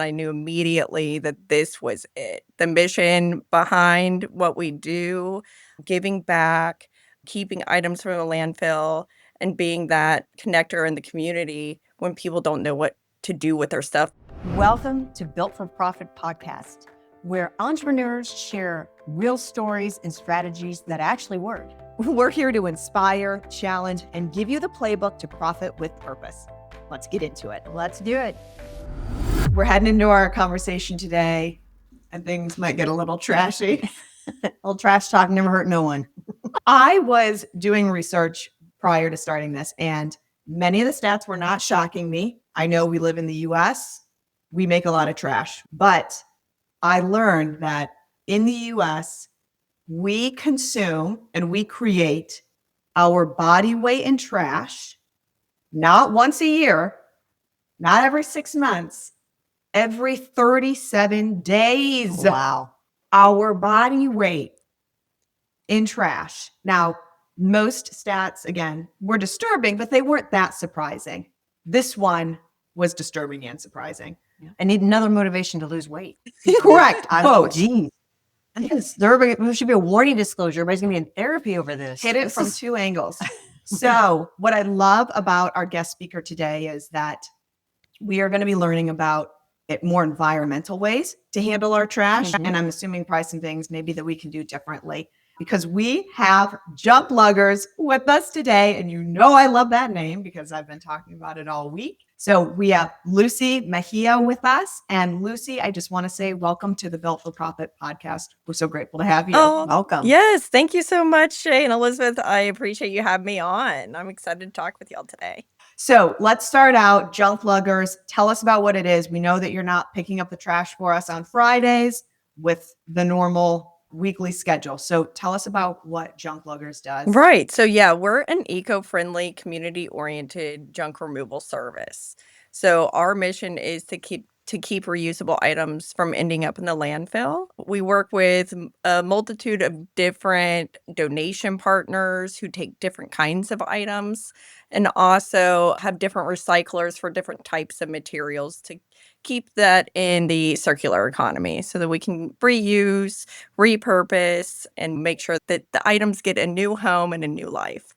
I knew immediately that this was it. The mission behind what we do, giving back, keeping items from the landfill, and being that connector in the community when people don't know what to do with their stuff. Welcome to Built4Profit Podcast, where entrepreneurs share real stories and strategies that actually work. We're here to inspire, challenge, and give you the playbook to profit with purpose. Let's get into it. Let's do it. We're heading into our conversation today, and things might get a little trashy. A little trash talk never hurt no one. I was doing research prior to starting this, and many of the stats were not shocking me. I know we live in the US. We make a lot of trash, but I learned that in the US, we consume and we create our body weight in trash, not once a year, not every 6 months, every 37 days. Wow. Our body weight in trash. Now, most stats, again, were disturbing, but they weren't that surprising. This one was disturbing and surprising. I need another motivation to lose weight. Correct. Oh, Quote. geez. There should be a warning disclosure. Everybody's going to be in therapy over this. Hit it from two angles. So what I love about our guest speaker today is that we are going to be learning about more environmental ways to handle our trash. Mhm. And I'm assuming probably some things maybe that we can do differently, because we have Junk Luggers with us today. And you know I love that name because I've been talking about it all week. So we have Lucy Mejia with us. And Lucy, I just want to say welcome to the Built4Profit podcast. We're so grateful to have you. Oh, Welcome. Yes, thank you so much, Shay and Elizabeth. I appreciate you having me on. I'm excited to talk with y'all today. So let's start out. Junk Luggers, tell us about what it is. We know that you're not picking up the trash for us on Fridays with the normal weekly schedule. So tell us about what Junk Luggers does. Right. So yeah, we're an eco-friendly, community-oriented junk removal service. So our mission is to keep reusable items from ending up in the landfill. We work with a multitude of different donation partners who take different kinds of items and also have different recyclers for different types of materials to keep that in the circular economy so that we can reuse, repurpose, and make sure that the items get a new home and a new life.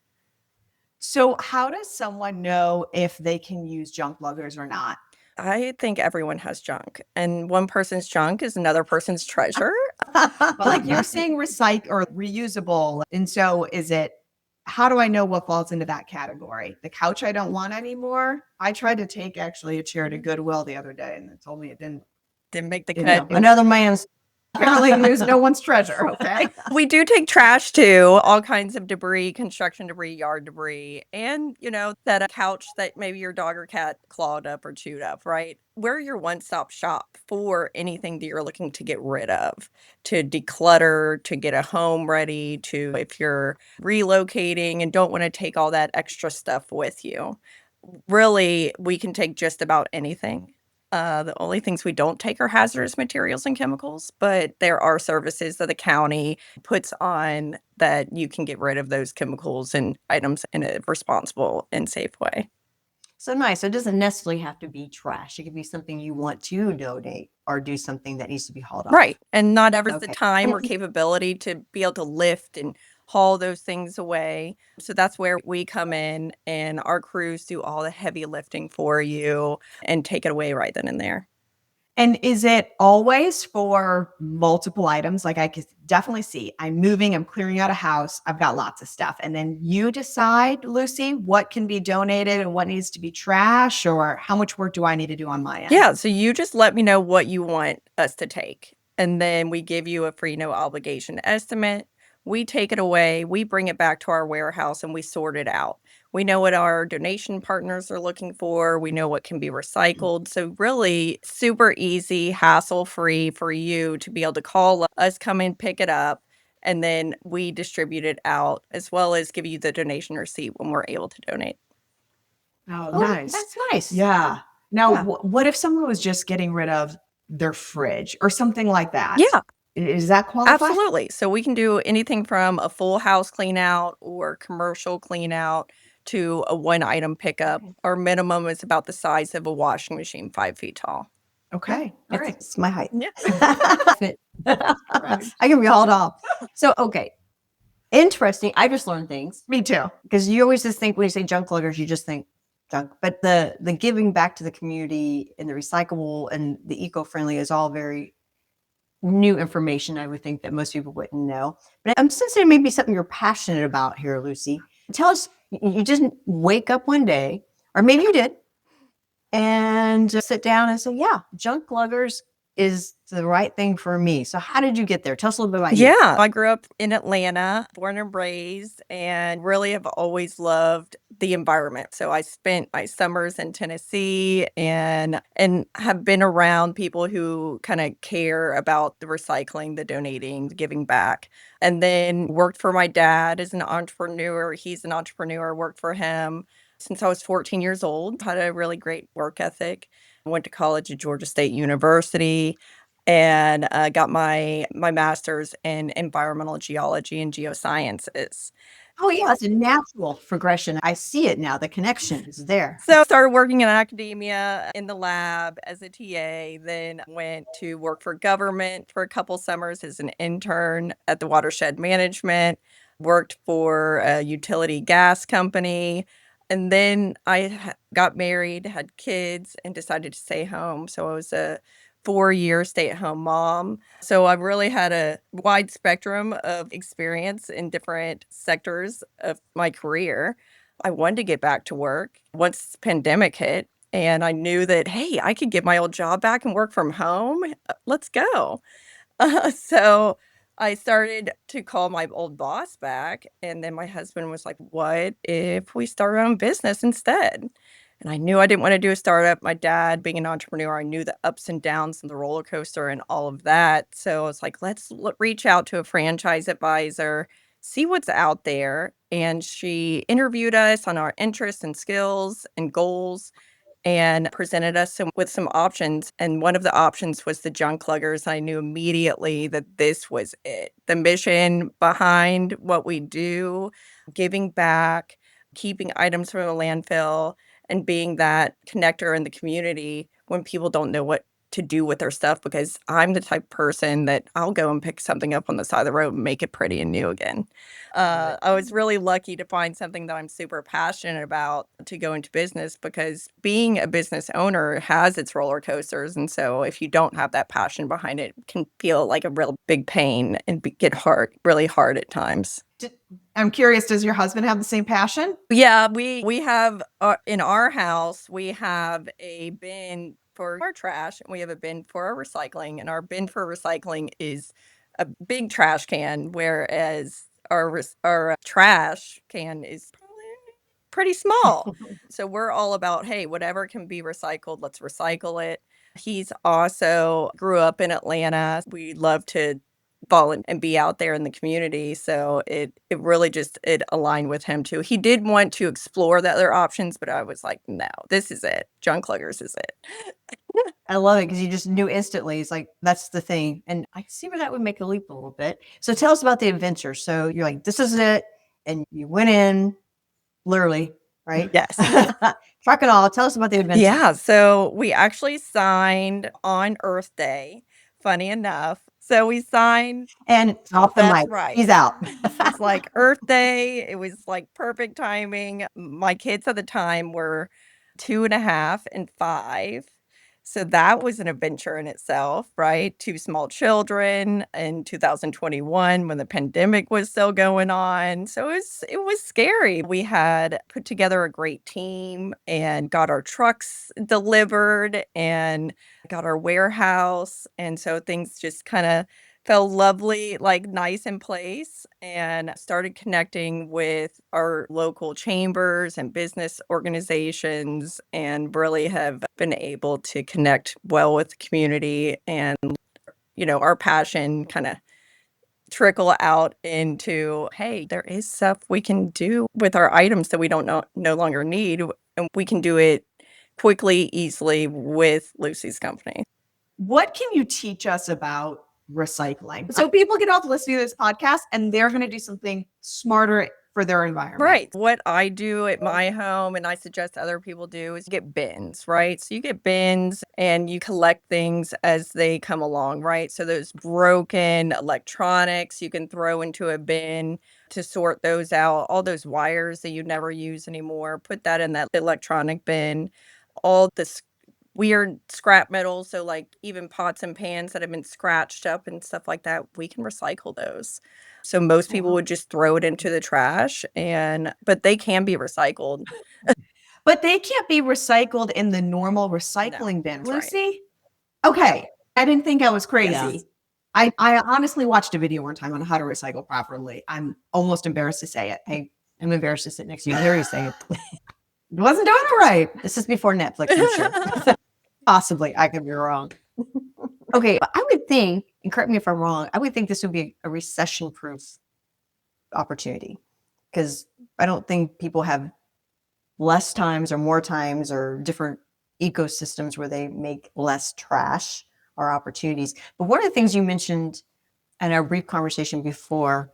So how does someone know if they can use Junk Luggers or not? I think everyone has junk, and one person's junk is another person's treasure. But like you're saying recycle or reusable. And so how do I know what falls into that category? The couch I don't want anymore. I tried to take actually a chair to Goodwill the other day and it told me it didn't Make the You cut. know, Another man's. apparently use no one's treasure. Okay. We do take trash too, all kinds of debris, construction debris, yard debris, and that couch that maybe your dog or cat clawed up or chewed up, right? We're your one-stop shop for anything that you're looking to get rid of, to declutter, to get a home ready, to if you're relocating and don't want to take all that extra stuff with you. Really, we can take just about anything. The only things we don't take are hazardous materials and chemicals, but there are services that the county puts on that you can get rid of those chemicals and items in a responsible and safe way. So nice. So it doesn't necessarily have to be trash. It could be something you want to donate or do something that needs to be hauled off. Right. And not everyone's the Okay. time or capability to be able to lift and haul those things away. So that's where we come in and our crews do all the heavy lifting for you and take it away right then and there. And is it always for multiple items? Like I could definitely see I'm moving, I'm clearing out a house, I've got lots of stuff. And then you decide, Lucy, what can be donated and what needs to be trash, or how much work do I need to do on my end? Yeah, so you just let me know what you want us to take. And then we give you a free no obligation estimate. We take it away, we bring it back to our warehouse and we sort it out. We know what our donation partners are looking for. We know what can be recycled. So really super easy, hassle-free for you to be able to call us, come in, pick it up, and then we distribute it out as well as give you the donation receipt when we're able to donate. Oh, Oh, nice. that's nice. Yeah. Now, Yeah. what if someone was just getting rid of their fridge or something like that? Yeah. Is that qualify? Absolutely. So we can do anything from a full house clean out or commercial clean out to a one item pickup. Okay. Our minimum is about the size of a washing machine, 5 feet tall. Okay. All right. It's my height. Yeah. Fit. I can be hauled off. So, okay. Interesting. I just learned things Me too. because you always just think when you say junk luggers, you just think junk. But the giving back to the community and the recyclable and the eco-friendly is all very new information. I would think that most people wouldn't know. But I'm sensing maybe something you're passionate about here, Lucy. Tell us, you just wake up one day, or maybe you did, and sit down and say, yeah, junk luggers is the right thing for me. So how did you get there? Tell us a little bit about you. Yeah, I grew up in Atlanta, born and raised, and really have always loved the environment. So I spent my summers in Tennessee and have been around people who kind of care about the recycling, the donating, the giving back. And then worked for my dad as an entrepreneur. He's an entrepreneur, worked for him since I was 14 years old, had a really great work ethic. Went to college at Georgia State University and got my master's in environmental geology and geosciences. Oh, yeah, it's a natural progression. I see it now. The connection is there. So I started working in academia in the lab as a TA, then went to work for government for a couple summers as an intern at the watershed management, worked for a utility gas company, and then I got married, had kids, and decided to stay home. So I was a 4-year stay-at-home mom. So I've really had a wide spectrum of experience in different sectors of my career. I wanted to get back to work once the pandemic hit, and I knew that, hey, I could get my old job back and work from home. Let's go. So I started to call my old boss back, and then my husband was like, "What if we start our own business instead?" And I knew I didn't want to do a startup. My dad, being an entrepreneur, I knew the ups and downs and the roller coaster and all of that. So I was like, let's reach out to a franchise advisor, see what's out there. And she interviewed us on our interests and skills and goals and presented us with some options. And one of the options was the Junk Luggers. I knew immediately that this was it. The mission behind what we do, giving back, keeping items from a landfill, and being that connector in the community when people don't know what to do with their stuff, because I'm the type of person that I'll go and pick something up on the side of the road and make it pretty and new again. I was really lucky to find something that I'm super passionate about to go into business, because being a business owner has its roller coasters. And so if you don't have that passion behind it, it can feel like a real big pain and get really hard at times. I'm curious, does your husband have the same passion? Yeah, we have in our house, we have a bin for our trash and we have a bin for our recycling. And our bin for recycling is a big trash can, whereas our trash can is probably pretty small. So we're all about, hey, whatever can be recycled, let's recycle it. He's also grew up in Atlanta. We love to volunteer and be out there in the community. So it really just it aligned with him too. He did want to explore the other options, but I was like, no, this is it. Junk Luggers is it. I love it because you just knew instantly. It's like, that's the thing. And I see where that would make a leap a little bit. So tell us about the adventure. So you're like, this is it. And you went in literally, right? Yes. Truck and all. Tell us about the adventure. Yeah. So we actually signed on Earth Day, funny enough. So we signed. And off the That's mic. right. He's out. It's like Earth Day. It was like perfect timing. My kids at the time were 2.5 and 5. So that was an adventure in itself, right? 2 small children in 2021 when the pandemic was still going on. So it was scary. We had put together a great team and got our trucks delivered and got our warehouse. And so things just kind of felt lovely, like nice in place, and started connecting with our local chambers and business organizations, and really have been able to connect well with the community and, our passion kind of trickle out into, hey, there is stuff we can do with our items that we don't no longer need, and we can do it quickly, easily with Lucy's company. What can you teach us about recycling? So people get off listening to this podcast and they're going to do something smarter for their environment. Right. What I do at my home, and I suggest other people do, is get bins, right? So you get bins and you collect things as they come along, right? So those broken electronics you can throw into a bin to sort those out. All those wires that you never use anymore, put that in that electronic bin. All this weird scrap metal, so like even pots and pans that have been scratched up and stuff like that, we can recycle those. So most Oh, people wow. would just throw it into the trash but they can be recycled. But they can't be recycled in the normal No, recycling bin, that's right. Lucy. Okay. I didn't think I was crazy. Yeah. I honestly watched a video one time on how to recycle properly. I'm almost embarrassed to say it. I'm embarrassed to sit next to you and hear you say it. Wasn't doing it right. This is before Netflix, I'm sure. Possibly. I could be wrong. Okay, but I would think, and correct me if I'm wrong, I would think this would be a recession-proof opportunity because I don't think people have less times or more times or different ecosystems where they make less trash or opportunities. But one of the things you mentioned in our brief conversation before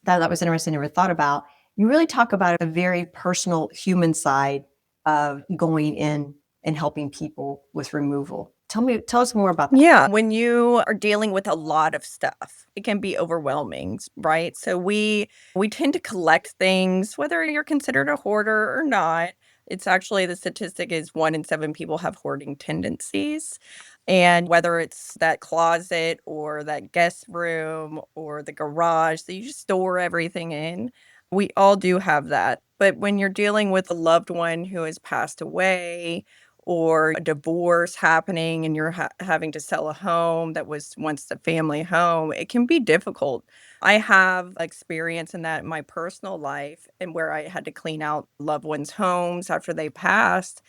that was interesting, I never thought about, you really talk about a very personal human side of going in and helping people with removal. Tell us more about that. Yeah, when you are dealing with a lot of stuff, it can be overwhelming, right? So we tend to collect things, whether you're considered a hoarder or not. It's actually the statistic is 1 in 7 people have hoarding tendencies. And whether it's that closet or that guest room or the garage that you just store everything in, we all do have that. But when you're dealing with a loved one who has passed away, or a divorce happening and you're having to sell a home that was once the family home, it can be difficult. I have experience in that in my personal life and where I had to clean out loved ones' homes after they passed.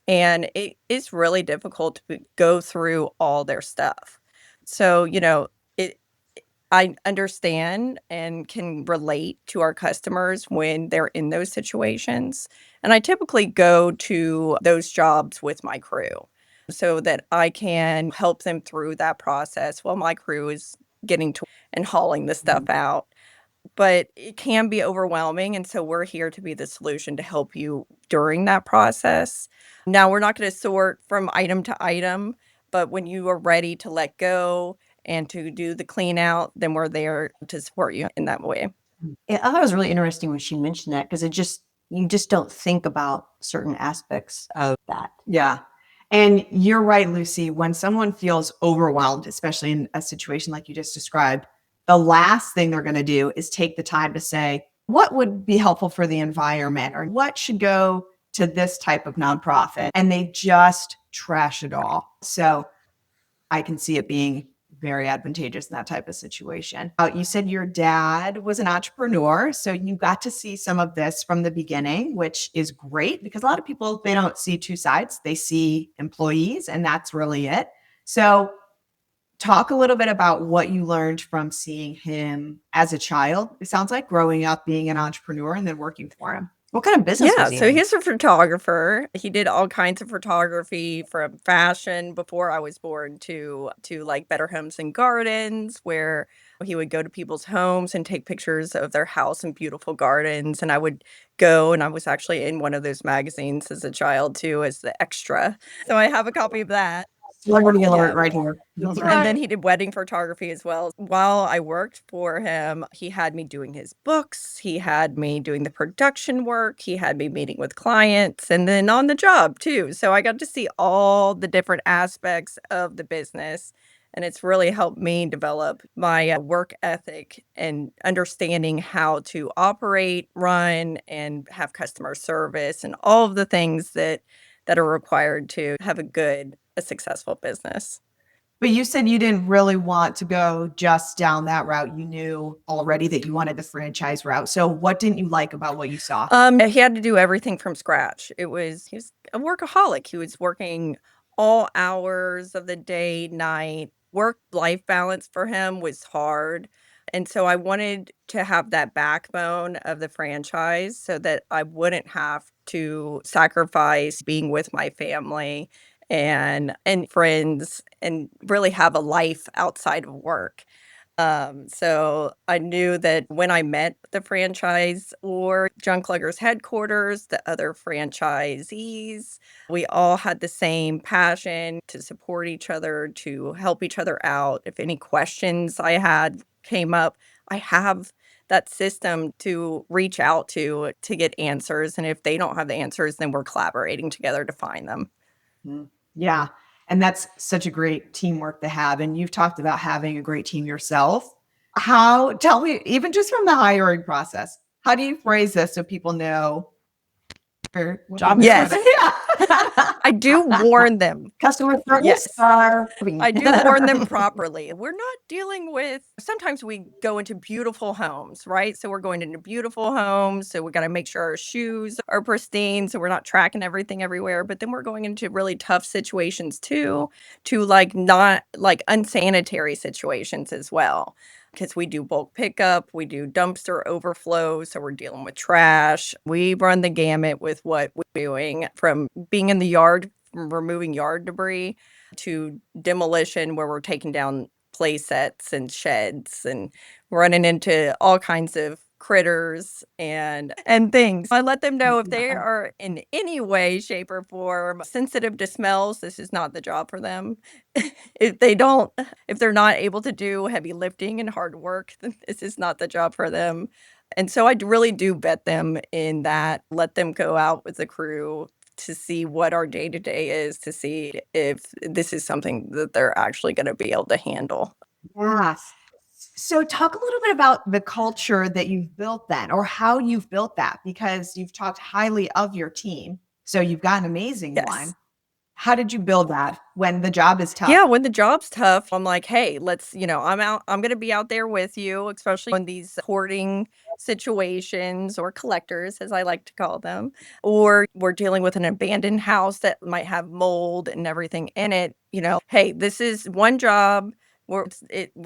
And it is really difficult to go through all their stuff. So, it I understand and can relate to our customers when they're in those situations. And I typically go to those jobs with my crew so that I can help them through that process while my crew is getting to and hauling the stuff out. But it can be overwhelming, and so we're here to be the solution to help you during that process. Now, we're not gonna sort from item to item, but when you are ready to let go and to do the clean out, then we're there to support you in that way. Yeah, I thought it was really interesting when she mentioned that because you just don't think about certain aspects of that. Yeah. And you're right, Lucy. When someone feels overwhelmed, especially in a situation like you just described, the last thing they're going to do is take the time to say, what would be helpful for the environment or what should go to this type of nonprofit? And they just trash it all. So I can see it being very advantageous in that type of situation. You said your dad was an entrepreneur, so you got to see some of this from the beginning, which is great because a lot of people, they don't see two sides. They see employees and that's really it. So talk a little bit about what you learned from seeing him as a child. It sounds like growing up being an entrepreneur and then working for him. What kind of business Yeah, was he so in? he's a photographer. He did all kinds of photography from fashion before I was born to like Better Homes and Gardens, where he would go to people's homes and take pictures of their house and beautiful gardens. And I would go, and I was actually in one of those magazines as a child too, as the extra. So I have a copy of that. Celebrity alert Yeah. right here. That's And right. then he did wedding photography as well. While I worked for him, he had me doing his books, he had me doing the production work, he had me meeting with clients, and then on the job too. So I got to see all the different aspects of the business, and it's really helped me develop my work ethic and understanding how to operate, run, and have customer service and all of the things that are required to have a successful business. But you said you didn't really want to go just down that route. You knew already that you wanted the franchise route. So what didn't you like about what you saw? He had to do everything from scratch. He was a workaholic. He was working all hours of the day, night. Work-life balance for him was hard. And so I wanted to have that backbone of the franchise so that I wouldn't have to sacrifice being with my family and friends and really have a life outside of work. So I knew that when I met the franchise or Junk Luggers headquarters, the other franchisees, we all had the same passion to support each other, to help each other out. If any questions I had came up, I have that system to reach out to get answers. And if they don't have the answers, then we're collaborating together to find them. Yeah. And that's such a great teamwork to have. And you've talked about having a great team yourself. Tell me, even just from the hiring process, how do you phrase this so people know? Yes. Yeah. I do warn them. Customer service Yes. are. I do warn them properly. We're not dealing with, sometimes we go into beautiful homes, right? So we're going into beautiful homes. So we got to make sure our shoes are pristine. So we're not tracking everything everywhere. But then we're going into really tough situations too, to like not like unsanitary situations as well. Because we do bulk pickup, we do dumpster overflow. So we're dealing with trash. We run the gamut with what we're doing, from being in the yard, from removing yard debris, to demolition, where we're taking down play sets and sheds and running into all kinds of critters and things. I let them know if they are in any way, shape, or form sensitive to smells, this is not the job for them. If they're not able to do heavy lifting and hard work, then this is not the job for them. And so I really do vet them in that, let them go out with the crew to see what our day to day is, to see if this is something that they're actually going to be able to handle. Yeah. So talk a little bit about the culture that you've built then, or how you've built that, because you've talked highly of your team. So you've got an amazing Yes. one. How did you build that when the job is tough? Yeah, when the job's tough, I'm like, hey, I'm going to be out there with you, especially in these hoarding situations, or collectors, as I like to call them, or we're dealing with an abandoned house that might have mold and everything in it. Hey, this is one job. We're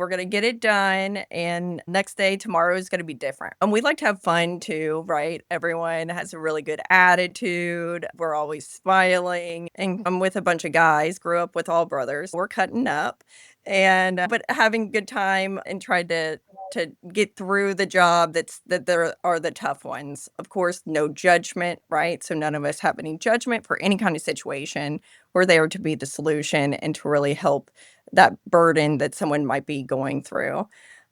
going to get it done. And next day, tomorrow is going to be different. And we like to have fun too, right? Everyone has a really good attitude. We're always smiling. And I'm with a bunch of guys, grew up with all brothers. We're cutting up but having a good time and tried to get through the job that there are the tough ones. Of course, no judgment, right? So none of us have any judgment for any kind of situation. We're there to be the solution and to really help that burden that someone might be going through.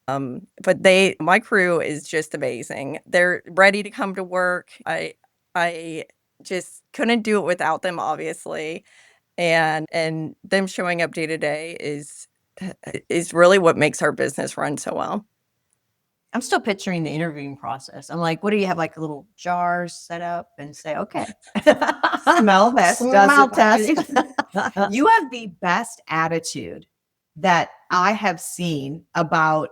But my crew is just amazing. They're ready to come to work. I just couldn't do it without them, obviously. And them showing up day to day is really what makes our business run so well. I'm still picturing the interviewing process. I'm like, what do you have, like little jars set up and say, okay, Smell this. smell test. You have the best attitude that I have seen about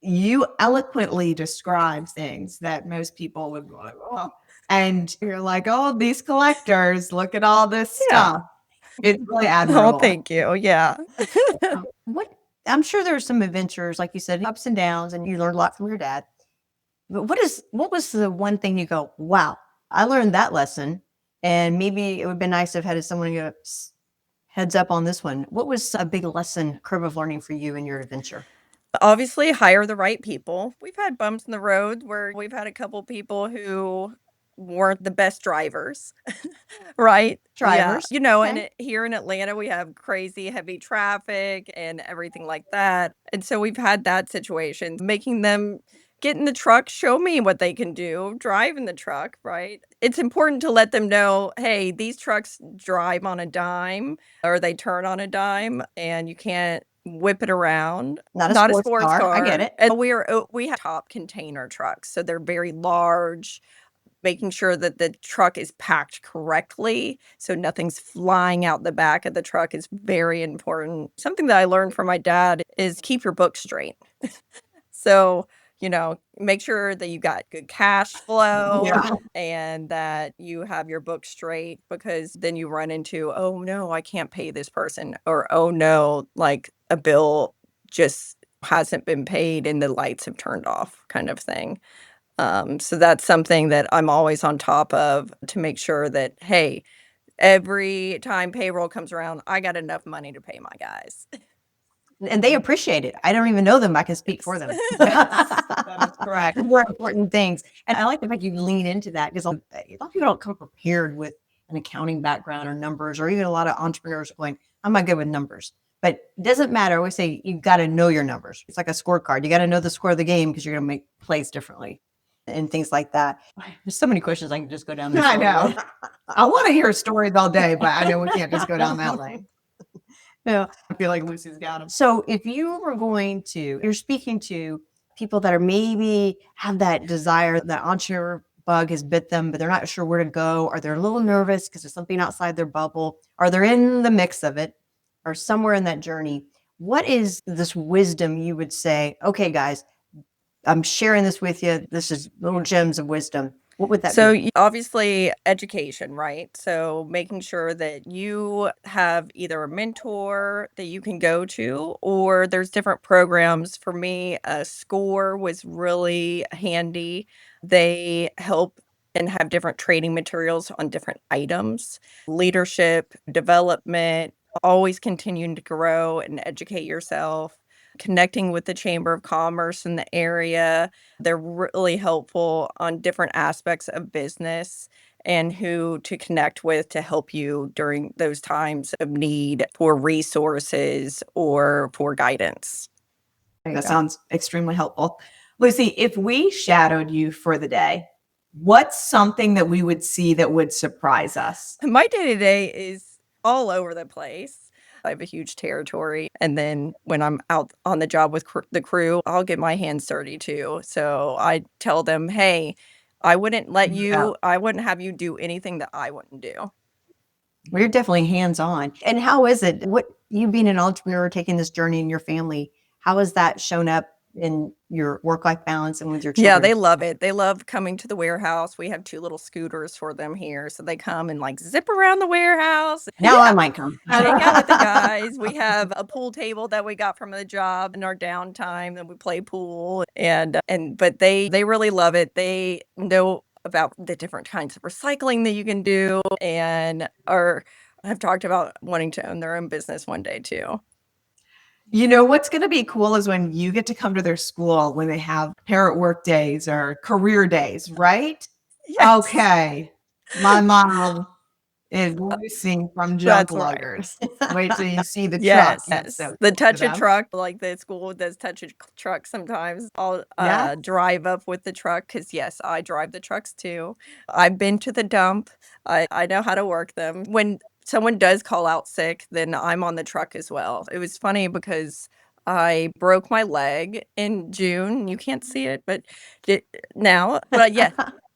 you. Eloquently describe things that most people would go like, oh. And you're like, oh, these collectors, look at all this Yeah. stuff. It's really admirable. Oh, thank you. Yeah. I'm sure there's some adventures, like you said, ups and downs, and you learned a lot from your dad. But what was the one thing you go, wow, I learned that lesson, and maybe it would be nice to have had someone go, heads up on this one. What was a big lesson, curve of learning for you in your adventure? Obviously, hire the right people. We've had bumps in the road where we've had a couple people who weren't the best drivers, right? Drivers. Yeah. Okay. And here in Atlanta, we have crazy heavy traffic and everything like that. And so we've had that situation, making them get in the truck, show me what they can do, drive in the truck, right? It's important to let them know, hey, these trucks drive on a dime, or they turn on a dime, and you can't whip it around. Not a Not a sports sports car. car. I get it. And we have top container trucks, so they're very large, making sure that the truck is packed correctly so nothing's flying out the back of the truck is very important. Something that I learned from my dad is keep your books straight. So, make sure that you got good cash flow. Yeah. And that you have your books straight, because then you run into, oh no, I can't pay this person, or oh no, like a bill just hasn't been paid and the lights have turned off, kind of thing. So that's something that I'm always on top of, to make sure that, hey, every time payroll comes around, I got enough money to pay my guys. And they appreciate it. I don't even know them. I can speak for them. That is correct. More important things. And I like the fact you lean into that because a lot of people don't come prepared with an accounting background or numbers, or even a lot of entrepreneurs are going, I'm not good with numbers. But it doesn't matter. I always say you've got to know your numbers. It's like a scorecard. You got to know the score of the game because you're going to make plays differently and things like that. There's so many questions I can just go down this I road. know. I want to hear stories all day, but I know we can't just go down that lane. Yeah. I feel like Lucy's got them. So if you were you're speaking to people that are maybe have that desire, that entrepreneur bug has bit them, but they're not sure where to go, or they're a little nervous because there's something outside their bubble, or they're in the mix of it, or somewhere in that journey. What is this wisdom you would say, okay, guys, I'm sharing this with you. This is little gems of wisdom. What would that be? So obviously education, right? So making sure that you have either a mentor that you can go to, or there's different programs. For me, SCORE was really handy. They help and have different training materials on different items, leadership, development, always continuing to grow and educate yourself, connecting with the Chamber of Commerce in the area. They're really helpful on different aspects of business and who to connect with to help you during those times of need for resources or for guidance. That sounds extremely helpful. Lucy, if we shadowed you for the day, what's something that we would see that would surprise us? My day-to-day is all over the place. I have a huge territory. And then when I'm out on the job with the crew, I'll get my hands dirty too. So I tell them, hey, I wouldn't have you do anything that I wouldn't do. Well, you're definitely hands-on. And how is it? What you being an entrepreneur, taking this journey in your family, how has that shown up in your work-life balance and with your children? Yeah, they love it. They love coming to the warehouse. We have 2 little scooters for them here. So they come and like zip around the warehouse. Now I might come. Hang out with the guys. We have a pool table that we got from the job in our downtime, and we play pool. But they really love it. They know about the different kinds of recycling that you can do, and have talked about wanting to own their own business one day too. You know, what's going to be cool is when you get to come to their school when they have parent work days or career days, right? Yes. Okay. My mom is Lucy from Junk That's right. Luggers. Wait till you see the Yes, truck. yes. So The touch to a them. truck, like the school does touch a truck sometimes. I'll Yeah. drive up with the truck because, yes, I drive the trucks too. I've been to the dump. I know how to work them. When someone does call out sick, then I'm on the truck as well. It was funny because I broke my leg in June. You can't see it, but now, but yeah.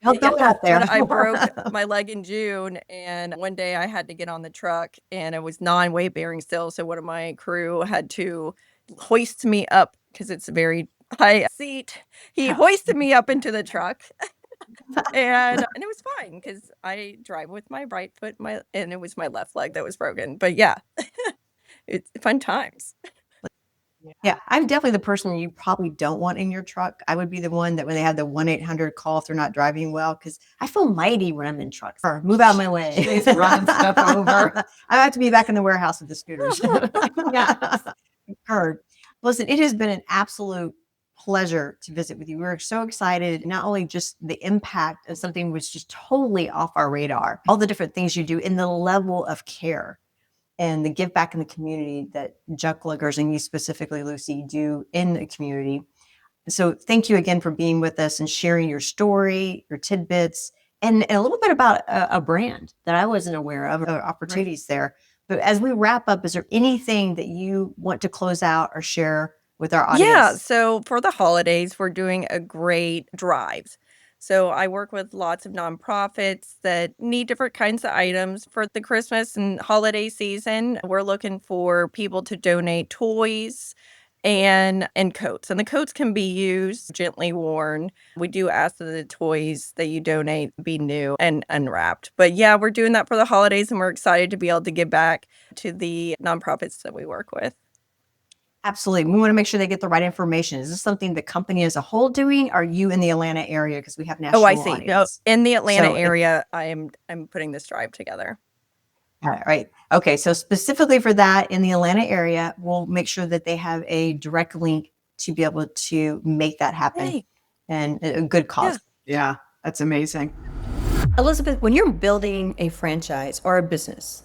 I'll throw it out there. But I broke my leg in June, and one day I had to get on the truck, and it was non-weight bearing still. So one of my crew had to hoist me up because it's a very high seat. He hoisted me up into the truck, and it was fine because I drive with my right foot, and it was my left leg that was broken. But yeah, it's fun times. Yeah, I'm definitely the person you probably don't want in your truck. I would be the one that when they have the 1-800 call if they're not driving well, because I feel mighty when I'm in trucks. Or move out of my way. She's running stuff over. I have to be back in the warehouse with the scooters. Yeah. Heard. Listen, it has been an absolute pleasure to visit with you. We're so excited, not only just the impact of something which just totally off our radar, all the different things you do in the level of care and the give back in the community that Junk Luggers and you specifically, Lucy, do in the community. So thank you again for being with us and sharing your story, your tidbits, and a little bit about a brand that I wasn't aware of, opportunities there. But as we wrap up, is there anything that you want to close out or share with our audience? Yeah, so for the holidays, we're doing a great drive. So I work with lots of nonprofits that need different kinds of items for the Christmas and holiday season. We're looking for people to donate toys and coats. And the coats can be used, gently worn. We do ask that the toys that you donate be new and unwrapped. But yeah, we're doing that for the holidays, and we're excited to be able to give back to the nonprofits that we work with. Absolutely. We want to make sure they get the right information. Is this something the company as a whole doing? Are you in the Atlanta area? Because we have national Oh, I see. No, audience. in the Atlanta So area, I'm putting this drive together. All right. Okay. So specifically for that in the Atlanta area, we'll make sure that they have a direct link to be able to make that happen Hey, and a good cause. Yeah, that's amazing. Elizabeth, when you're building a franchise or a business,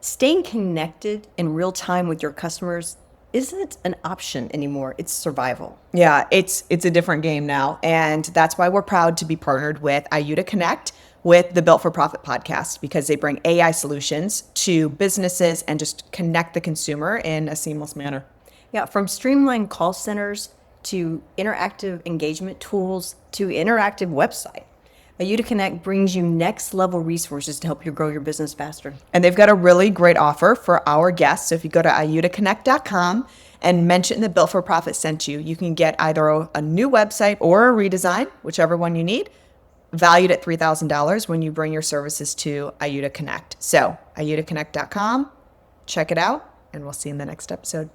staying connected in real time with your customers isn't an option anymore. It's survival. Yeah, it's a different game now. And that's why we're proud to be partnered with IUTA Connect with the Built for Profit podcast, because they bring AI solutions to businesses and just connect the consumer in a seamless manner. Yeah, from streamlined call centers to interactive engagement tools to interactive website. IUTA Connect brings you next level resources to help you grow your business faster. And they've got a really great offer for our guests. So if you go to iutaconnect.com and mention that Built for Profit sent you, you can get either a new website or a redesign, whichever one you need, valued at $3,000 when you bring your services to IUTA Connect. So iutaconnect.com, check it out, and we'll see you in the next episode.